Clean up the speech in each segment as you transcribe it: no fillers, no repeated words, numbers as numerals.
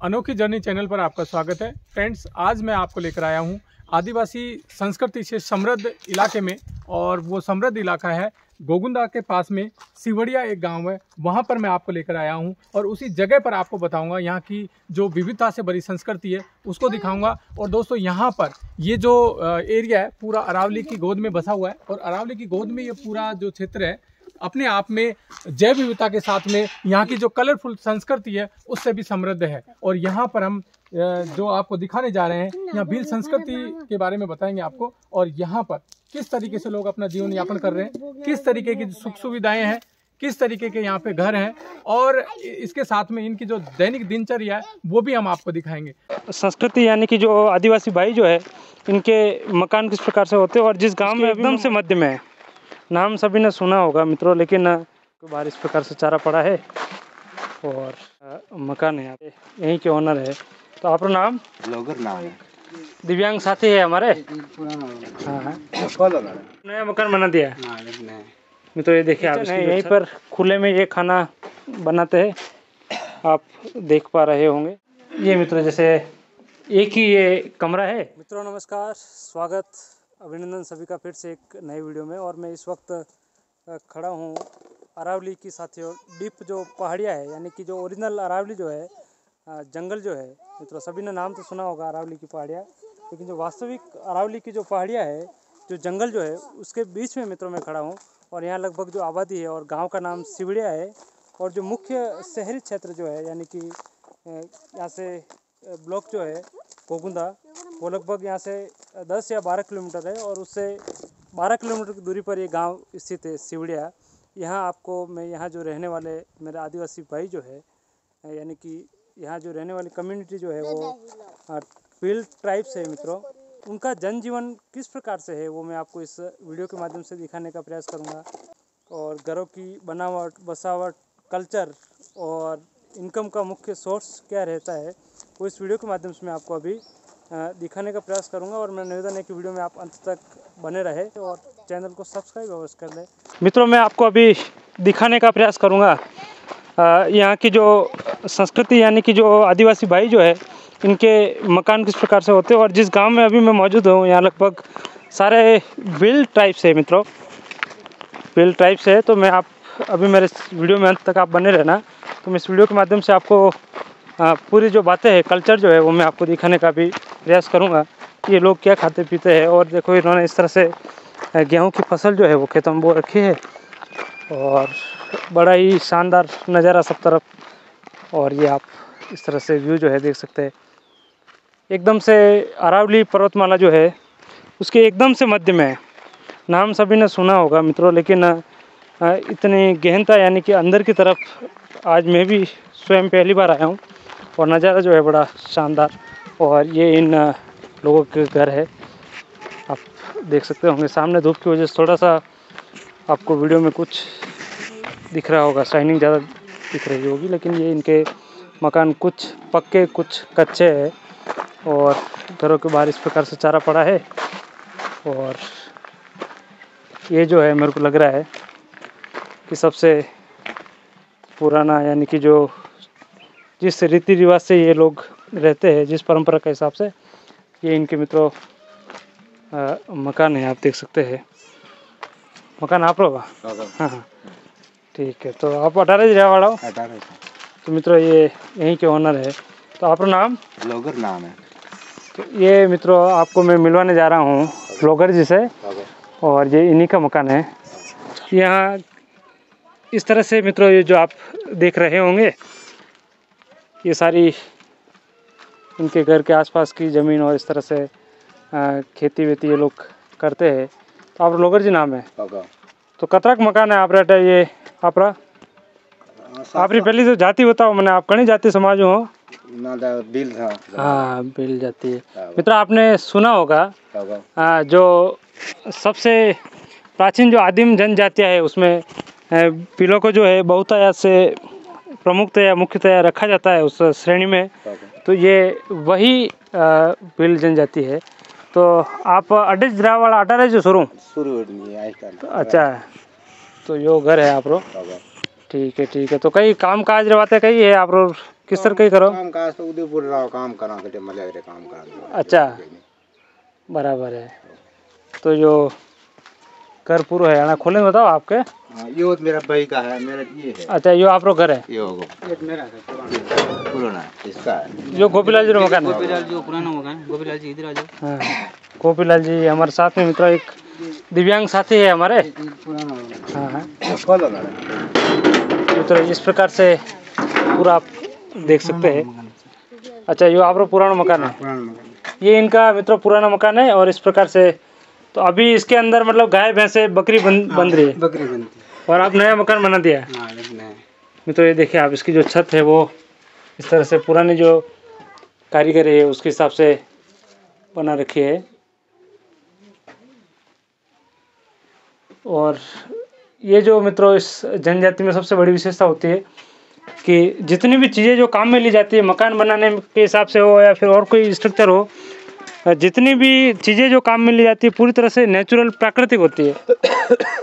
अनोखी journey channel पर आपका स्वागत है। फ्रेंड्स, आज मैं आपको लेकर आया हूं आदिवासी संस्कृति से समृद्ध इलाके में, और वो समृद्ध इलाका है गोगुंदा के पास में सिवड़िया एक गांव है। वहां पर मैं आपको लेकर आया हूं और उसी जगह पर आपको बताऊंगा यहाँ की जो विविधता से भरी संस्कृति है उसको दिखाऊंगा। और दोस्तों, यहाँ पर ये जो एरिया है पूरा अरावली की गोद में बसा हुआ है, और अरावली की गोद में ये पूरा जो क्षेत्र है अपने आप में जैव विविधता के साथ में यहाँ की जो कलरफुल संस्कृति है उससे भी समृद्ध है। और यहाँ पर हम जो आपको दिखाने जा रहे हैं, यहाँ भील संस्कृति के बारे में बताएंगे आपको, और यहाँ पर किस तरीके से लोग अपना जीवन यापन कर रहे हैं, किस तरीके की सुख सुविधाएं हैं, किस तरीके के यहाँ पे घर हैं, और इसके साथ में इनकी जो दैनिक दिनचर्या है वो भी हम आपको दिखाएंगे। संस्कृति यानी कि जो आदिवासी भाई जो है इनके मकान किस प्रकार से होते हैं, और जिस गांव में एकदम से मध्य में है, नाम सभी ने सुना होगा मित्रों, लेकिन बाहर इस प्रकार से चारा पड़ा है और मकान है यहाँ पे, यहीं के ओनर है। तो आपका नाम? लोगर नाम है। दिव्यांग साथी है हमारे। हाँ, नया मकान बना दिया है मित्रों। ये देखिए आप यहीं पर खुले में ये खाना बनाते हैं, आप देख पा रहे होंगे। ये मित्रों जैसे एक ही ये कमरा है। मित्रों नमस्कार, स्वागत, अभिनंदन सभी का फिर से एक नए वीडियो में। और मैं इस वक्त खड़ा हूँ अरावली की साथियों डीप जो पहाड़ियाँ है, यानी कि जो ओरिजिनल अरावली जो है जंगल जो है मित्रों, सभी ने नाम तो सुना होगा अरावली की पहाड़ियाँ, लेकिन जो वास्तविक अरावली की जो पहाड़ियाँ है, जो जंगल जो है उसके बीच में मित्रों मैं खड़ा हूँ। और यहाँ लगभग जो आबादी है, और गांव का नाम सिवड़िया है, और जो मुख्य शहरी क्षेत्र जो है यानी कि यहाँ से ब्लॉक जो है गोगुंदा, वो लगभग यहाँ से 10 या 12 किलोमीटर है, और उससे 12 किलोमीटर की दूरी पर ये गांव स्थित है सिवड़िया। यहाँ आपको मैं यहाँ जो रहने वाले मेरे आदिवासी भाई जो है, यानी कि यहाँ जो रहने वाली कम्युनिटी जो है वो भील ट्राइब्स है मित्रों, उनका जनजीवन किस प्रकार से है वो मैं आपको इस वीडियो के माध्यम से दिखाने का प्रयास करूँगा। और घरों की बनावट, बसावट, कल्चर और इनकम का मुख्य सोर्स क्या रहता है वो इस वीडियो के माध्यम से मैं आपको अभी दिखाने का प्रयास करूंगा। और मेरा निवेदन है कि वीडियो में आप अंत तक बने रहे और चैनल को सब्सक्राइब अवश्य कर लें। मित्रों मैं आपको अभी दिखाने का प्रयास करूंगा यहाँ की जो संस्कृति, यानी कि जो आदिवासी भाई जो है इनके मकान किस प्रकार से होते हैं। और जिस गांव में अभी मैं मौजूद हूँ यहाँ लगभग सारे भील ट्राइब्स है मित्रों, भील ट्राइब्स है। तो मैं आप अभी मेरे वीडियो में अंत तक आप बने रहना। तो मैं इस वीडियो के माध्यम से आपको पूरी जो बातें हैं, कल्चर जो है वो मैं आपको दिखाने का भी प्रयास करूंगा, ये लोग क्या खाते पीते हैं। और देखो इन्होंने इस तरह से गेहूं की फसल जो है वो खेतों में बो रखी है, और बड़ा ही शानदार नज़ारा सब तरफ। और ये आप इस तरह से व्यू जो है देख सकते हैं, एकदम से अरावली पर्वतमाला जो है उसके एकदम से मध्य में है। नाम सभी ने सुना होगा मित्रों, लेकिन इतनी गहनता यानी कि अंदर की तरफ आज मैं भी स्वयं पहली बार आया हूँ, और नज़ारा जो है बड़ा शानदार। और ये इन लोगों के घर है, आप देख सकते होंगे। सामने धूप की वजह से थोड़ा सा आपको वीडियो में कुछ दिख रहा होगा, शाइनिंग ज़्यादा दिख रही होगी, लेकिन ये इनके मकान कुछ पक्के कुछ कच्चे हैं। और घरों के बाहर इस प्रकार से चारा पड़ा है। और ये जो है मेरे को लग रहा है कि सबसे पुराना, यानी कि जो जिस रीति रिवाज से ये लोग रहते हैं, जिस परंपरा के हिसाब से, ये इनके मित्रों मकान है। आप देख सकते हैं मकान आप लोग। हाँ ठीक है। तो आप 18 रहा वाला हो? 18। तो मित्रों ये यहीं के ओनर है। तो आपका नाम? लोगर नाम है। तो ये मित्रों आपको मैं मिलवाने जा रहा हूँ लोगर जी से, और ये इन्हीं का मकान है। यहाँ इस तरह से मित्रों ये जो आप देख रहे होंगे, ये सारी इनके घर के आसपास की ज़मीन, और इस तरह से खेती वेती ये लोग करते हैं। तो आप लोगर जी नाम है। तो कतरक मकान है आप रहता है ये आप पहली तो जाति बताओ मैंने, आप कहीं जाति समाज हो? बिल था। हाँ बिल जाति है मित्र। आपने सुना होगा जो सबसे प्राचीन जो आदिम जनजातियाँ है उसमें बिलों को जो है बहुतायत से प्रमुखतया मुख्यतया रखा जाता है उस श्रेणी में। तो ये वही बिल जनजाति है। तो आप अड्डे वाला 18 जो शुरू अच्छा, तो यो घर है आप रो। ठीक है ठीक है। तो कई काम काज रवाते कई है आप किस तरह कहीं करो? काम काज तो उदयपुर रहो काम करा के मले रे काम करा। अच्छा बराबर है। तो जो घर पूरा है ना खोले बताओ आपके? ये मेरा भाई का है, मेरा ये है। अच्छा ये आप लोग घर है? ये मेरा है पुराना इसका है। जो गोपीलाल जी मकान है? गोपीलाल जी पुराना मकान। गोपीलाल जी इधर आ जाओ। हाँ गोपीलाल जी हमारे साथ में मित्रों एक दिव्यांग साथी है हमारे। हाँ मित्रों इस प्रकार से पूरा आप देख सकते हैं। अच्छा ये आप लोग पुराना मकान है? ये इनका मित्रों पुराना मकान है और इस प्रकार से तो अभी इसके अंदर मतलब गाय भैंसे बकरी बन रही है। बकरी बनती और आप नया मकान बना दिया है। है। मित्रों ये देखिए आप इसकी जो छत है वो इस तरह से पुरानी जो कारीगरी है उसके हिसाब से बना रखी है। और ये जो मित्रों इस जनजाति में सबसे बड़ी विशेषता होती है कि जितनी भी चीज़ें जो काम में ली जाती है मकान बनाने के हिसाब से हो या फिर और कोई स्ट्रक्चर हो, जितनी भी चीज़ें जो काम में ली जाती है पूरी तरह से नेचुरल प्राकृतिक होती है।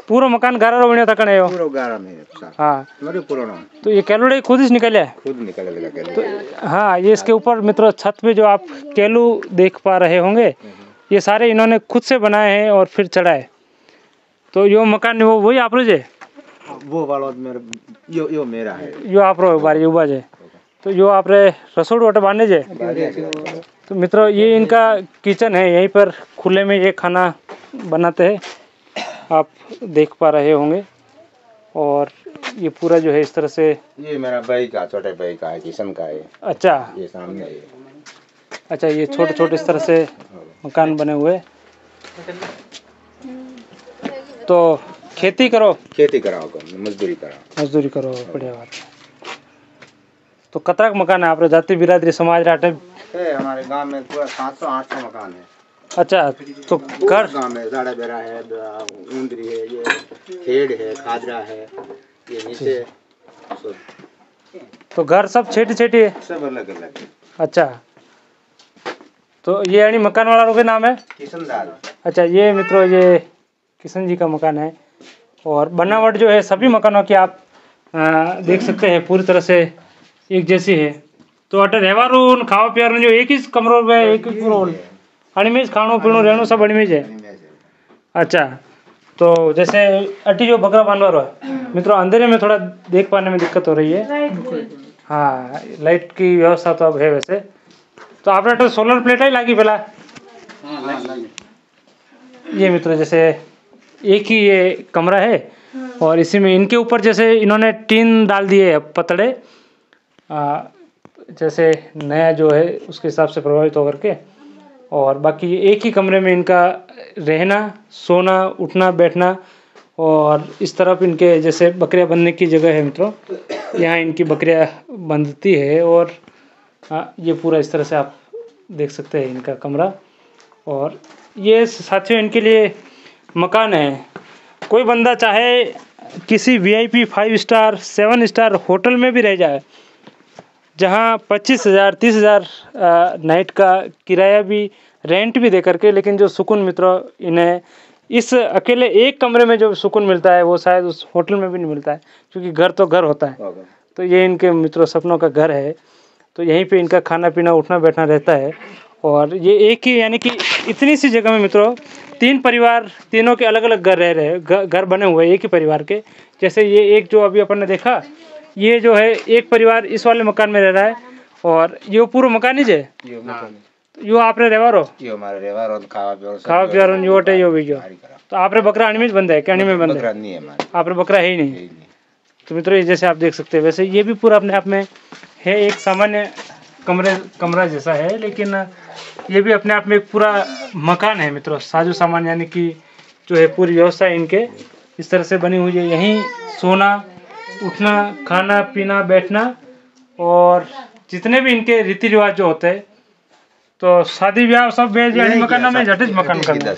पूरा मकान गारा बनिया था कने हो पूरा गारा में। हाँ मेरे पुराना तो ये केलू खुद ही निकले है? खुद निकल लगा तो हाँ ये इसके ऊपर मित्रों छत पे जो आप केलू देख पा रहे होंगे ये सारे इन्होंने खुद से बनाए हैं और फिर चढ़ाए। तो यो मकान वही आप रोज है? वो वाला मेरा यो मेरा है। यो आप रो बारी युवा जे तो यो आप रे रसोड़ वोटे बांधे जे। तो मित्रों ये इनका किचन है, यहीं पर खुले में ये खाना बनाते हैं आप देख पा रहे होंगे। और ये पूरा जो है इस तरह से ये मेरा भाई का छोटे भाई का है, किशन का है। अच्छा ये सामने है। अच्छा ये छोटे छोटे इस तरह से मकान बने हुए। तो खेती करो? खेती कराओ मजदूरी कराओ। मजदूरी करो बढ़िया बात। तो कतरा का मकान है आप जाति बिरादरी समाज राटे है? हमारे गांव में पूरा 700-800 मकान है। अच्छा तो घर गांव में जाड़ा बेरा है, ऊंदरी है, ये खेड़ है, खादरा है, ये नीचे तो घर सब छेटी है? सब अलग अलग है। अच्छा तो ये यानी मकान वाला के नाम है किशन दाल। अच्छा ये मित्रों ये किशन जी का मकान है। और बनावट जो है सभी मकानों की आप देख सकते हैं पूरी तरह से एक जैसी है। तो अटे रहवारू खावा पियारू जो एक ही कमरों में एक ही पूरा अणिमेज खाणो पीणो रहनो सब अणिमेज है। अच्छा तो जैसे अटी जो बकरा बांधवा है मित्रों अंधेरे में थोड़ा देख पाने में दिक्कत हो रही है। हाँ लाइट की व्यवस्था तो अब है वैसे। तो आपने तो सोलर प्लेट ही लागी पहला? ये मित्रों जैसे एक ही ये कमरा है और इसी में इनके ऊपर जैसे इन्होंने टीन डाल दिए पतड़े जैसे नया जो है उसके हिसाब से प्रभावित होकर के। और बाकी एक ही कमरे में इनका रहना सोना उठना बैठना। और इस तरफ इनके जैसे बकरियां बंधने की जगह है मित्रों, यहाँ इनकी बकरियां बंधती है। और ये पूरा इस तरह से आप देख सकते हैं इनका कमरा। और ये साथियों इनके लिए मकान है। कोई बंदा चाहे किसी VIP 5 स्टार 7 स्टार होटल में भी रह जाए जहाँ 25,000 30,000 नाइट का किराया भी रेंट भी दे करके, लेकिन जो सुकून मित्रों इन्हें इस अकेले एक कमरे में जो सुकून मिलता है वो शायद उस होटल में भी नहीं मिलता है, क्योंकि घर तो घर होता है। तो ये इनके मित्रों सपनों का घर है। तो यहीं पे इनका खाना पीना उठना बैठना रहता है। और ये एक ही यानी कि इतनी सी जगह में मित्रों 3 परिवार तीनों के अलग अलग घर रह रहे हैं, घर बने हुए एक ही परिवार के। जैसे ये एक जो अभी अपन ने देखा ये जो है एक परिवार इस वाले मकान में रह रहा है और ये पूरा मकान ही है। यो आपरे रेवारो यो हमारे रेवारो खावा पियारो यो टे यो भी जो। तो आपरे बकरा अणिमेज बंद है क्या? में बंद है? बकरा नहीं है हमारे। आपरे बकरा है ही नहीं। तो मित्रों जैसे आप देख सकते हैं वैसे ये भी पूरा अपने आप में है एक सामान्य कमरा जैसा है, लेकिन ये भी अपने आप में एक पूरा मकान है मित्रों। साजो सामान यानी कि जो है पूरी व्यवस्था इनके इस तरह से बनी हुई है। यहीं सोना उठना खाना पीना बैठना और जितने भी इनके रीति रिवाज जो होते हैं। तो शादी ब्याह सब बेज यानी मकान में झटिज मकान करना।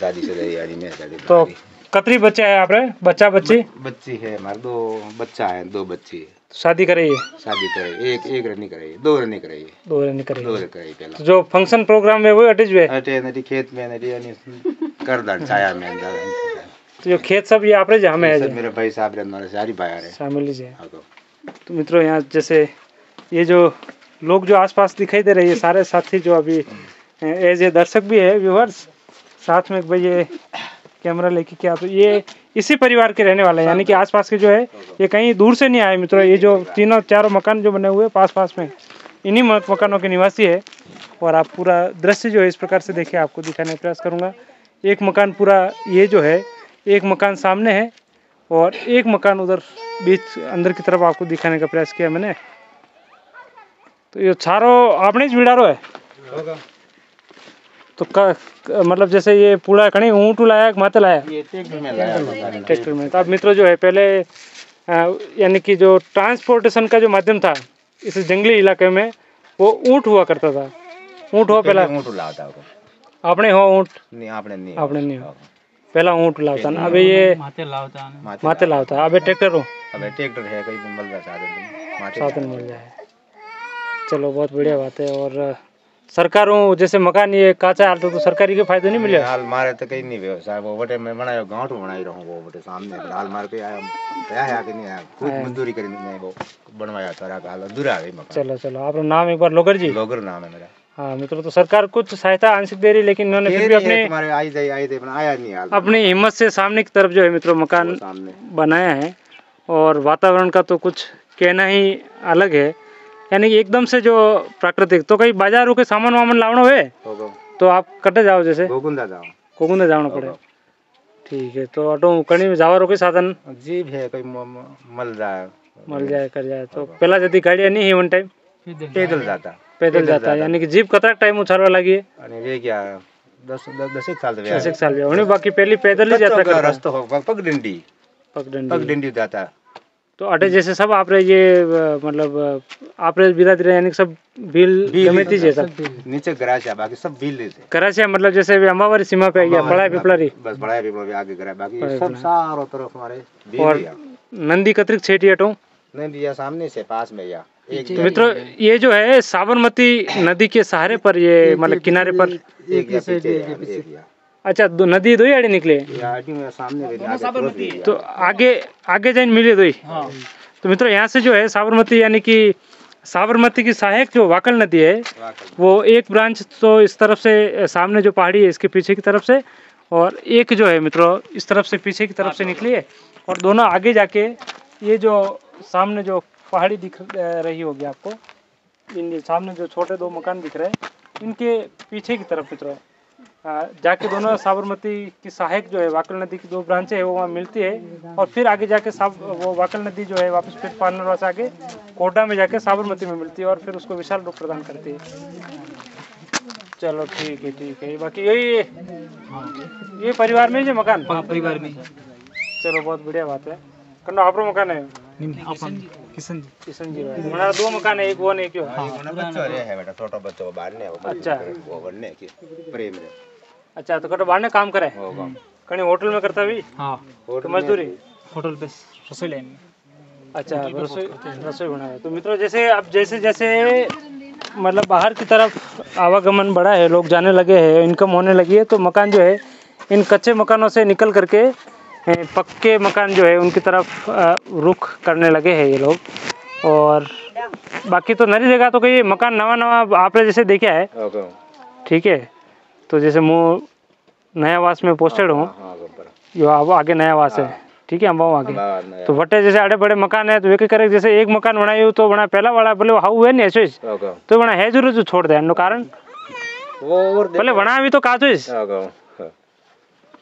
तो कतरी बच्चे है आप बच्चा बच्ची? बच्ची है हमारे 2 बच्चा है 2 बच्ची है। शादी करे? शादी करे एक रनी करे 2 रनी करे 2 रनी करे। पहला तो जो फंक्शन प्रोग्राम है वो अटेज वे अटे नटी खेत में नटी यानी कर दर छाया में तो जो खेत सब ये आपरे जहाँ में है मेरे भाई साहब रे हमारे सारी बाहर है शामिल है। तो मित्रों यहाँ जैसे ये जो लोग जो आसपास दिखाई दे रहे हैं सारे साथी जो अभी एज ए दर्शक भी है व्यूवर्स, साथ में भाई ये कैमरा लेके क्या, तो ये इसी परिवार के रहने वाले हैं, यानी कि आसपास के जो है ये कहीं दूर से नहीं आए मित्रों। ये जो तीनों चारों मकान जो बने हुए पास पास में, इन्हीं मकानों के निवासी है। और आप पूरा दृश्य जो है इस प्रकार से देखिए, आपको दिखाने का प्रयास करूँगा। एक मकान पूरा ये जो है, एक मकान सामने है और एक मकान उधर बीच अंदर की तरफ आपको दिखाने का प्रयास किया मैंने। तो ये चारों आपने वीडारो है तो मतलब जैसे ये पूरा कहीं ऊँट लाया माते लाया ये ट्रैक्टर में लाया, ट्रैक्टर में। तो अब मित्रों जो है पहले यानी कि जो ट्रांसपोर्टेशन का जो माध्यम था इस जंगली इलाके में वो ऊँट हुआ करता था। ऊँट हो पहला, ऊँट लाता है आपने हो ऊँट नहीं, आपने नहीं हो, पहला ऊँट लाता ना, अभी ये माते लाता, अभी ट्रैक्टर हो, अबे ट्रैक्टर है कहीं मिल रहा साधन मिल जाए। चलो बहुत बढ़िया बात है। और सरकारों जैसे मकान ये काचा हाल तो सरकारी के फायदे नहीं मिले हाल मारे तो कहीं नहीं व्यवसाय वो बटे मैं बनाया गांव तो बनाई रहूं वो बटे सामने हाल मार के आया है कि नहीं आया, खूब मजदूरी करी मैं वो बनवाया सारा हाल अधूरा है मकान। चलो चलो, आपका नाम एक बार लोगर जी? लोगर नाम है मेरा। हाँ मित्रों, तो सरकार कुछ सहायता आंशिक दे रही, लेकिन इन्होंने फिर भी अपने तुम्हारे आई थे आया नहीं हाल अपनी हिम्मत से सामने की तरफ जो है मित्रों मकान सामने बनाया है। और वातावरण का तो कुछ कहना ही अलग है, यानी कि एकदम से जो प्राकृतिक। तो कहीं बाजारों के सामान वामान लावना हुए तो आप कटे जाओ, जैसे गोगुंदा जाना पड़े, ठीक है। तो ऑटो कहीं जावारों के साधन जीप है कोई मल जाए कर जाए। तो पहला यदि गाड़ियाँ नहीं है वन टाइम पैदल जाता है, यानी कि जीप कतरा टाइम उछालवा लगी है क्या 10 साल होने बाकी पहली पैदल ही जाता रास्ता हो पगडंडी जाता है। तो अटे जैसे सब आप ये मतलब आप बिरादरी यानी सब बिल गमेती जैसा नीचे गरासिया बाकी सब बिल लेते गरासिया, मतलब जैसे अम्बावारी सीमा पे गया बड़ा पिपलारी, बस बड़ा पिपलारी आगे गरा बाकी सब चारों तरफ हमारे बिल। और नंदी कतरिक छेटी हटो नहीं दिया सामने से पास में या तो मित्रों ये जो है साबरमती नदी के सहारे पर ये मतलब किनारे पर अच्छा नदी दो ही आड़े निकले सामने तो आगे जाइन मिले दो ही। तो मित्रों यहाँ से जो है साबरमती यानी कि साबरमती की सहायक जो वाकल नदी है वो एक ब्रांच तो इस तरफ से सामने जो पहाड़ी है इसके पीछे की तरफ से, और एक जो है मित्रों इस तरफ से पीछे की तरफ से निकली है। और दोनों आगे जाके ये जो सामने जो पहाड़ी दिख रही होगी आपको, इन सामने जो छोटे दो मकान दिख रहे हैं इनके पीछे की तरफ मित्रों जाके दोनों साबरमती की सहायक जो है वाकल नदी की दो ब्रांचें है वो वहाँ मिलती है। और फिर आगे जाके वो वाकल नदी जो है वापस फिर पानरवा से आगे कोटा में जाके साबरमती में मिलती है और फिर उसको विशाल रूप प्रदान करती है। चलो ठीक है। बाकी ये परिवार में ही मकान परिवार में। चलो बहुत बढ़िया बात है। कंडो आपरो मकान है किशन जी हमारा दो मकान है, एक वो एक है बेटा छोटा बच्चा बाहर ने अच्छा वो बनने की प्रेम रे। अच्छा तो कटो बाहर ने काम करे कहीं होटल में करता भी? हाँ तो मजदूरी होटल पे रसोई लाइन में। अच्छा रसोई बनाया। तो मित्रों जैसे अब जैसे मतलब बाहर की तरफ आवागमन बढ़ा है, लोग जाने लगे हैं, इनकम होने लगी है, तो मकान जो है इन कच्चे मकानों से निकल करके पक्के मकान जो है उनकी तरफ रुख करने लगे हैं ये लोग। और बाकी तो नरी जगह तो कई मकान नवा आपने जैसे देखा है, ठीक है। तो जैसे मुँह नयावास में पोस्टेड हूँ, जो अब आगे नयावास है, ठीक है, अम्बाऊ आगे। तो भट्टे जैसे अड़े बड़े मकान है तो वे करे जैसे एक मकान बनाई हो तो बना पहला वाला बोले हाउ है नहीं ऐसे तो बना है जरूर जो छोड़ दे कारण बोले बना भी तो काचो।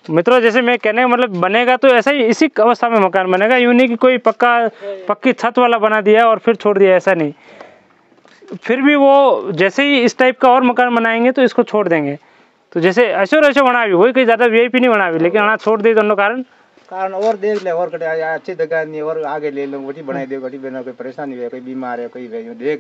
मित्रों जैसे मैं कहने का मतलब बनेगा तो ऐसा ही इसी अवस्था में मकान बनेगा, यूँ नहीं कि कोई पक्की छत वाला बना दिया और फिर छोड़ दिया, ऐसा नहीं। फिर भी वो जैसे ही इस टाइप का और मकान बनाएंगे तो इसको छोड़ देंगे। तो जैसे ऐसो बना भी वही कोई ज़्यादा वीआईपी नहीं बना भी, लेकिन हाँ छोड़ दी दोनों कारण और देख ले और कटे अच्छी जगह नहीं और आगे ले लो वही बनाई दे वही बना, कोई परेशानी है, कोई बीमार है, कोई देख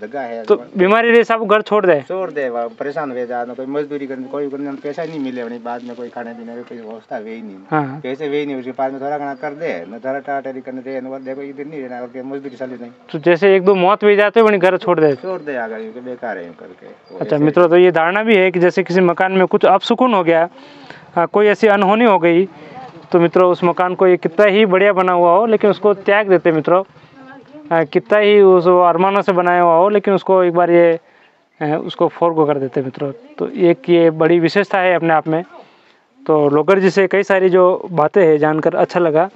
जगह है तो बीमारी रही सब घर छोड़ दे परेशान हो जाए, कोई मजदूरी करने कोई पैसा नहीं मिले वही बाद में कोई खाने पीने की कोई व्यवस्था वे ही नहीं, पैसे वे ही नहीं, उसके पास में थोड़ा घना कर दे न थोड़ा टाटरी करने दे देखो इधर नहीं रहना और मजदूरी चली नहीं। तो जैसे एक दो मौत भी जाते वही घर छोड़ दे आगे बेकार है करके। अच्छा मित्रों तो ये धारणा भी है कि जैसे किसी मकान में कुछ अपसुकून हो गया, कोई ऐसी अनहोनी हो गई, तो मित्रों उस मकान को ये कितना ही बढ़िया बना हुआ हो लेकिन उसको त्याग देते मित्रों। कितना ही उस अरमानों से बनाया हुआ हो, लेकिन उसको एक बार ये उसको फोर्गो कर देते हैं मित्रों। तो एक ये बड़ी विशेषता है अपने आप में। तो लोगर जी से कई सारी जो बातें हैं जानकर अच्छा लगा।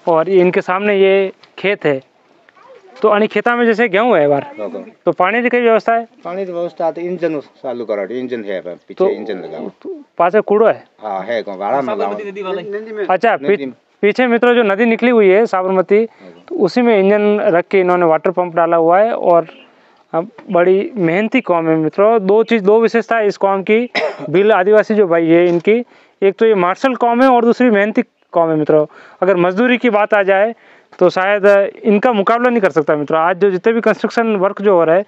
और इनके सामने ये खेत है, तो अणी खेता में जैसे गेहूँ है बार, तो पानी की कई व्यवस्था है? पानी की व्यवस्था तो इंजन चालू करा, इंजन है पीछे, तो इंजन लगा, पास कूड़ो है। हाँ है भाड़ा में। अच्छा, पीछे मित्रों जो नदी निकली हुई है साबरमती, तो उसी में इंजन रख के इन्होंने वाटर पंप डाला हुआ है। और बड़ी मेहनती कौम है मित्रों। दो विशेषता है इस कौम की, भील आदिवासी जो भाई है इनकी, एक तो ये मार्शल कौम है और दूसरी मेहनती कौम है मित्रों। अगर मजदूरी की बात आ जाए तो शायद इनका मुकाबला नहीं कर सकता मित्रों। आज जो जितने भी कंस्ट्रक्शन वर्क जो हो रहा है,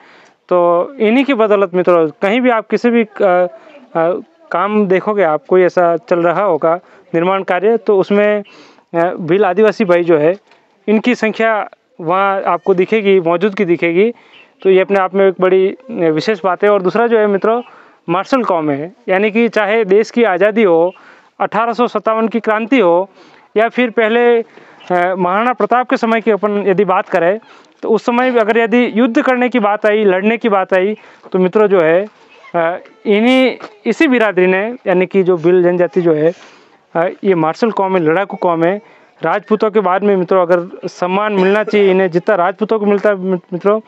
तो इन्हीं की बदौलत मित्रों, कहीं भी आप किसी भी काम देखोगे, आप कोई ऐसा चल रहा होगा निर्माण कार्य, तो उसमें भील आदिवासी भाई जो है इनकी संख्या वहाँ आपको दिखेगी, मौजूदगी दिखेगी। तो ये अपने आप में एक बड़ी विशेष बात है। और दूसरा जो है मित्रों, मार्शल कौम है, यानी कि चाहे देश की आज़ादी हो, 1857 की क्रांति हो, या फिर पहले महाराणा प्रताप के समय की अपन यदि बात करें, तो उस समय भी अगर यदि युद्ध करने की बात आई, लड़ने की बात आई, तो मित्रों जो है इसी बिरादरी ने, यानी कि जो भील जनजाति जो है, ये मार्शल कौम है, लड़ाकू कौम है। राजपूतों के बाद में मित्रों अगर सम्मान मिलना चाहिए इन्हें, जितना राजपूतों को मिलता है मित्रों,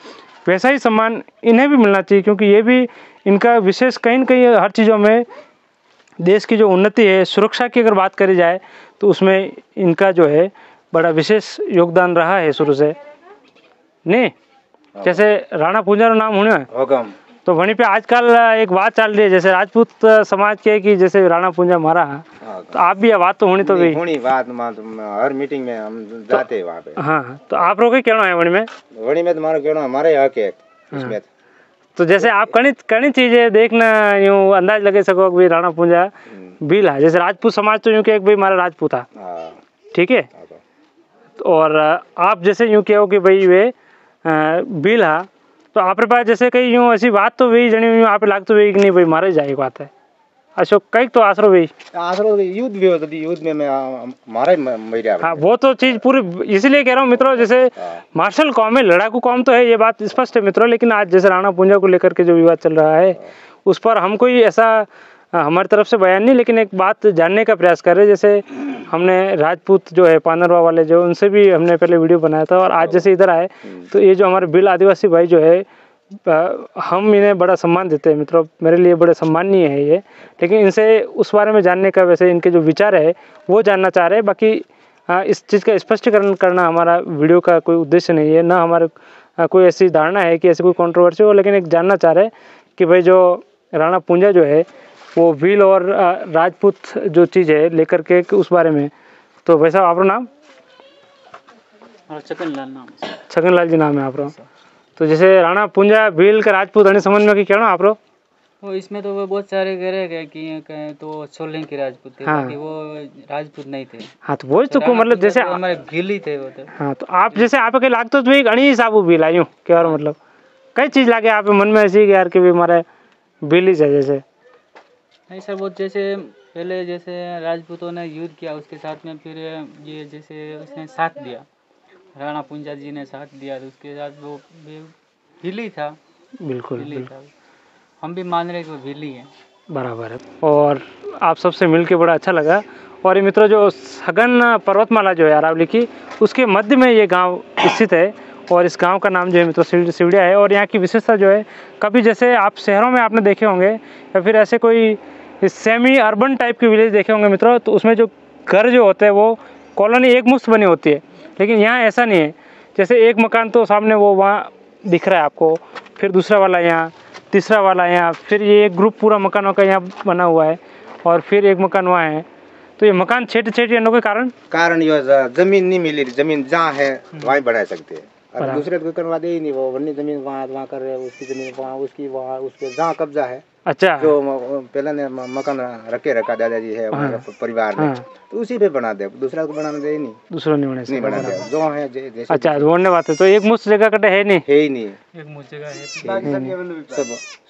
वैसा ही सम्मान इन्हें भी मिलना चाहिए। क्योंकि ये भी इनका विशेष कहीं न कहीं हर चीज़ों में देश की जो उन्नति है, सुरक्षा की अगर बात करी जाए, तो उसमें इनका जो है बड़ा विशेष योगदान रहा है शुरू से। नहीं, जैसे राणा पूंजा नाम होने है, तो वहीं पे आजकल एक बात चल रही है, जैसे राजपूत समाज के कि जैसे राणा पूंजा मारा, तो आप भी बात तो होनी तो भी होनी बात, हर मीटिंग में हम जाते हैं वहाँ पे। हाँ, तो आप लोग कहना है वणी में तुम्हारा कहना हमारे हक है इसमें। तो जैसे आप कणी चीजें देखना, यूँ अंदाज लगे सको कि राणा पूंजा भील है। जैसे राजपूत समाज तो यूँ कि भाई हमारा राजपूत था, ठीक है, और आप जैसे यूँ कहो कि भाई वे भील है, तो आप पास जैसे कहीं यूँ ऐसी बात तो वही जनी यूँ आप लाग तो वही कि नहीं भाई मारे जाए बात है। अशोक कई तो आसरो भाई युद्ध भी होता थी, युद्ध में मैं मारा ही। हाँ, वो तो चीज़ पूरी इसीलिए कह रहा हूँ मित्रों, जैसे मार्शल कौम है, लड़ाकू कौम तो है, ये बात स्पष्ट है मित्रों। लेकिन आज जैसे राणा पूंजा को लेकर के जो विवाद चल रहा है, उस पर हम कोई ऐसा हमारी तरफ से बयान नहीं, लेकिन एक बात जानने का प्रयास कर रहे। जैसे हमने राजपूत जो है पानरवा वाले जो, उनसे भी हमने पहले वीडियो बनाया था, और आज जैसे इधर आए, तो ये जो हमारे भील आदिवासी भाई जो है, हम इन्हें बड़ा सम्मान देते हैं मित्रों। मेरे लिए बड़े सम्माननीय है ये। लेकिन इनसे उस बारे में जानने का, वैसे इनके जो विचार है वो जानना चाह रहे हैं। बाकी इस चीज़ का स्पष्टीकरण करना हमारा वीडियो का कोई उद्देश्य नहीं है, ना हमारे कोई ऐसी धारणा है कि ऐसी कोई कंट्रोवर्सी हो। लेकिन एक जानना चाह रहे हैं कि भाई जो राणा पूंजा जो है वो भील और राजपूत जो चीज़ है लेकर के उस बारे में। तो भाई साहब आपका नाम? छगन लाल जी नाम है आप लोग। तो जैसे राणा पूंजा भील का राजपूत अने समझ में कि क्या ना आप लोग? वो इसमें तो वो बहुत सारे कह रहे कि तो सोलंकी के राजपूत थे, हाँ। बाकी वो राजपूत नहीं थे। हाँ, तो वो तो मतलब जैसे हमारे भील ही थे वो तो। हाँ, तो आप जैसे आप के लागतो तो एक अणी हिसाब भील आयु क्या, और मतलब कई चीज़ लागे आप मन में ऐसी कि यार कि भी हमारे भील ही है जैसे? नहीं सर, वो जैसे पहले जैसे राजपूतों ने युद्ध किया, उसके साथ में फिर ये जैसे उसने साथ दिया, राणा पूंजा जी ने साथ दिया, तो उसके साथ वो भीली था। बिल्कुल, था। हम भी मान रहे कि वो भीली है। बराबर है। और आप सबसे मिलके बड़ा अच्छा लगा। और ये मित्रों जो सघन पर्वतमाला जो है अरावली की, उसके मध्य में ये गांव स्थित है, और इस गांव का नाम जो है मित्रों सिवड़िया है। और यहाँ की विशेषता जो है, कभी जैसे आप शहरों में आपने देखे होंगे या फिर ऐसे कोई सेमी अर्बन टाइप के विलेज देखे होंगे मित्रों, तो उसमें जो घर जो होते हैं वो कॉलोनी एक मुश्त बनी होती है। लेकिन यहाँ ऐसा नहीं है। जैसे एक मकान तो सामने वो वहाँ दिख रहा है आपको, फिर दूसरा वाला यहाँ, तीसरा वाला यहाँ, फिर ये एक ग्रुप पूरा मकानों का यहाँ बना हुआ है, और फिर एक मकान वहाँ है। तो ये मकान छेट रहने के कारण ये जमीन नहीं मिली, जमीन जहाँ है वहीं बढ़ा सकते हैं। अब दूसरे को करवा दे ही नहीं, वो वन्नी जमीन वहाँ कर रहे हैं, उसकी जमीन वहाँ, उसकी वहाँ, उसके जहाँ कब्जा है। अच्छा, जो पहले ने मकान रखा दादाजी है परिवार में, तो उसी पे बना दे, दूसरा को बनाने दे ही नहीं, दूसरा नहीं बना दे जो है जैसे। अच्छा, बोलने बात है तो एक मुश्त जगह कटे है नहीं, है ही नहीं, एक मुश्त जगह है,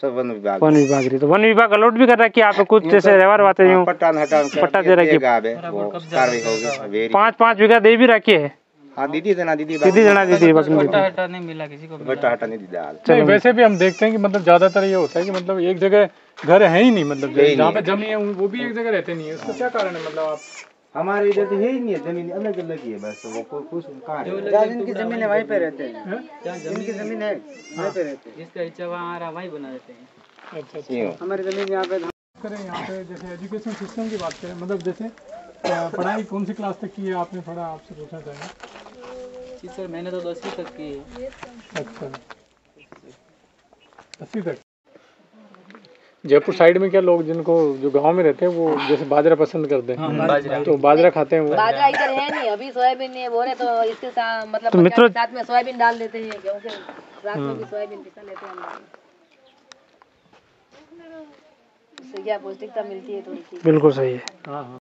सब वन विभाग। वन विभाग रही, तो वन विभाग अलॉट भी कर रहा है कि आप कुछ जैसे व्यवहार बातें यूँ पट्टा दे रखी, कार्रवाई होगी। 5-5 बीघा दे भी रखी है। हाँ दीदी जना दीदी बट्टा हटा नहीं मिला किसी को, बट्टा हटा नहीं दीदा। नहीं, वैसे भी हम देखते हैं कि मतलब ज्यादातर ये होता है कि मतलब एक जगह घर है ही नहीं, मतलब जहाँ पे जमी है वो भी एक जगह रहते नहीं है। उसका क्या कारण है? मतलब आप हमारे इधर तो है ही नहीं है, जमीन अलग अलग ही है बस। वो कुछ कहाँ है, जहाँ जिनकी जमीन है वहीं पे रहते हैं, जहाँ जिनकी जमीन है वहीं पे रहते हैं, जिसका इच्छा वहाँ आ रहा वहीं बना देते हैं। अच्छा, हमारी जमीन यहाँ पे करें यहाँ पे जैसे एजुकेशन सिस्टम की बात करें, मतलब जैसे पढ़ाई कौन सी क्लास तक की है आपने, थोड़ा आपसे पूछना चाहेंगे। जी सर, मैंने तो 10वीं तक की है। अच्छा, 10वीं तक। जयपुर साइड में क्या लोग जिनको जो गांव में रहते हैं वो जैसे बाजरा पसंद करते हैं, बाजरा तो बाजरा खाते हैं वो। बाजरा इधर है नहीं, अभी सोयाबीन है बोले तो इसके साथ मतलब तो मित्रों साथ में सोयाबीन डाल देते हैं, क्योंकि रात में भी सोयाबीन पिसा लेते हैं हम लोग। इससे क्या पौष्टिकता मिलती है थोड़ी सी। बिल्कुल सही है। हाँ हाँ।